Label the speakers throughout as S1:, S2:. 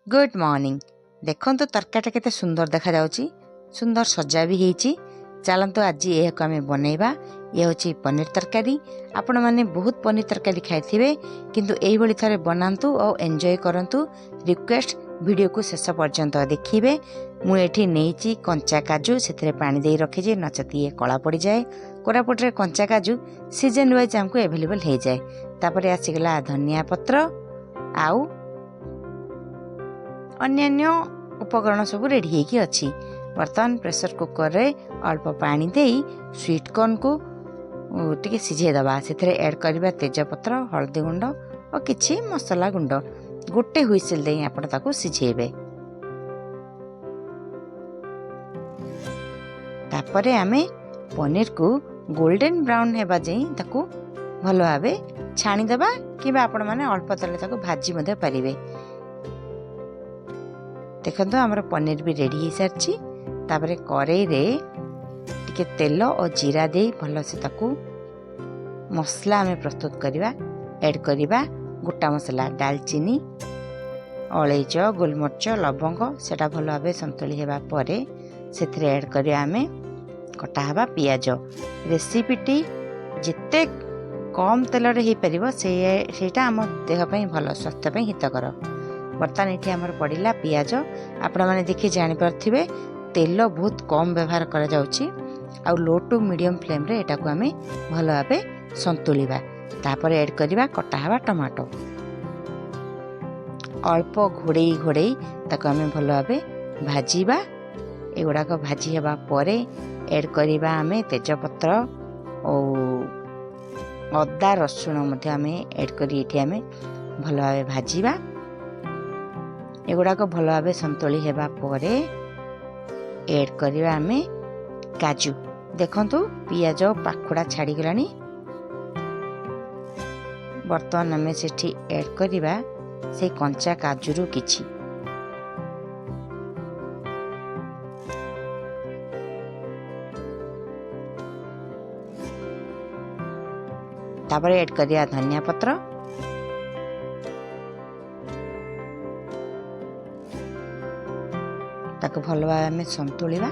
S1: Good morning. देखो तरकारीटा केते सुंदर देखा जाउची, सुंदर सजा भी होईची। चलतु आज यह को आम बनइबा। ये हूँ पनीर तरकारी। आपण मैंने बहुत पनीर तरकारी खाई किंतु यही भली थरे बनातु और एंजॉय करंतु। रिक्वेस्ट वीडियो को शेष पर्यंत देखिए। मुझे नहीं कंचा काजू से पानी दे रखी नचत ये कला पड़ जाए। कोरापुटे कंचा काजू सीजन वाइज आमको एभेलेबल हो जाए। तापर आसीगला धनिया पत्र आउ अन्यान्य उपकरण सब रेडी होगी अच्छी। बर्तमान प्रेशर कुकर रे अल्प पानी दे स्वीट कॉर्न को टिके सिझे दबा। से ऐड करबा तेजपत्र, हल्दी गुंड और किछि मसला गुंड। गोटे हुइसिल दे आपण ताको सिझेबे। तापरे आमे पनीर को गोल्डन ब्राउन हेबा जाई ताको भलो भाबे छाणी दबा कि आपण माने अल्प तले ताको भाजी मधे परिबे। देखो आमर पनीर भी रेडी हो सारी। तापर कड़ाई रे टिके तेल और जीरा दे भल से ताकू मसला आमे प्रस्तुत करवा। ऐड करवा गोटा मसला दालचीनी, अलैच, गोलमरिच, लवंग सेटा भल भाव संतुली होगा पर से ऐड करवा आमे कटा हवा पियाज। रेसिपीटी जिते कम तेल रे हो पार सेटा आम देह भल स्वास्थ्य हितकर। बर्तमान ये आमर पड़ा पियाज। आपण मैंने देखिए जानीपे तेल बहुत कम व्यवहार करा जाउची। आ लो टू मीडियम फ्लेम रे एटा को आमे भल भाबे संतुलिबा। तापर ऐड करबा कटा हवा टमाटो। अल्प घोड़े घोड़े ताको आमे भल भाबे भाजीबा। एगुड़ाक भाजी हेबा परे ऐड करबा आमे तेजपत्र और अदा रसुण मध्य आमे ऐड करी एठी आमे भल भाबे भाजीबा। एगुड़ाक भल भाव संतुली हेबा परे ऐड करबा आमे काजू। देखंतु पियाज पाखुड़ा छाड़ी गलानी। बर्तमान आमे सेठी ऐड करबा से कंचा काजू रु किछि। तापर ऐड करिया धनिया पत्र, ताको भल भाव में संतुलिबा।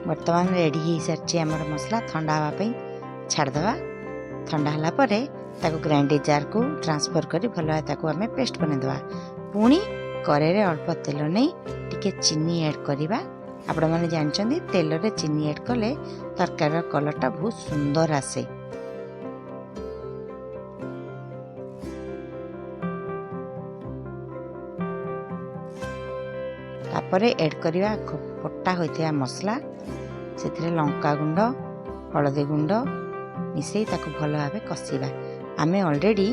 S1: बर्तमान रेडी हो सारी आमर मसला। ठंडा हाँवाई छाड़दवा। ठंडा हला परे ताको ग्राइंडर जार को ट्रांसफर करी भल भाव ताको आमे पेस्ट बनैदवा। पुणी कड़ाई रे अल्प तेल नहीं टिके चीनी ऐड करवा। आपण मैंने जानते तेल रे चीनी ऐड कले तरकारी कलरटा बहुत सुंदर आसे। तापर ऐड करवा कटा होता मसला। से लंका गुंड, हलदी गुंड मिसई ताको भल भाव कषिबा। आमे ऑलरेडी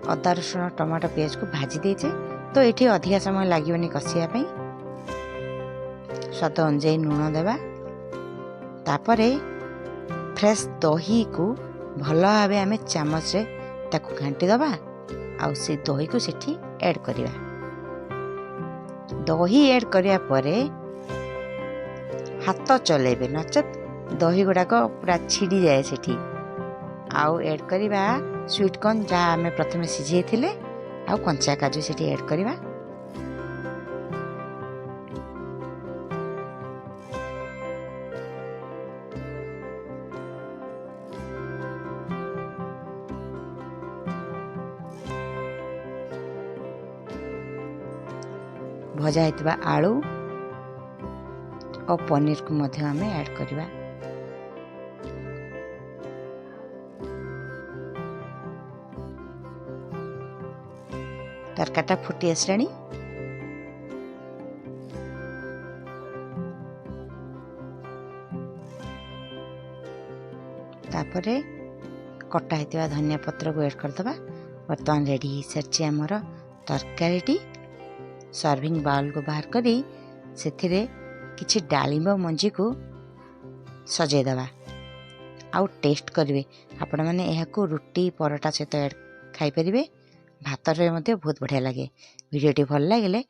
S1: अदा रसुण टमाटो पियाज को भाजी देचे तो ये अधिका समय लगे कषियापी। स्वाद अनुजाई लुण देवा। तापर फ्रेश दही को भल भाव आम चामच रे ताको घांटी दबा। आउ से दही को सेठी ऐड करवा। दही ऐड करिया परे हाथ चलेबे नचत दही गुड़ाक पूरा छिड़ी जाए सेठी। आउ ऐड करवा स्वीट कॉर्न जहाँ आम प्रथम सिझे थिले आउ कंचा काजू सेठी ऐड करवा। भजा होता आलू और पनीर को मध्य आम ऐड करवा। तरकारीटा फुटी आसलानी। तापर कटा होता धनिया पत्र को ऐड करदबा। बर्तमान रेडी हो सारी आमर तरकारीटी। सर्विंग बाउल को बाहर करी सेथिरे किछि डालिंब मंजी को सजे दबा। आउ टेस्ट करिवे आपण माने एहाको रोटी परोटा सहित ऐड खाई परिबे। भात रे मध्य बहुत बढ़िया लगे। वीडियोटी भल लागिले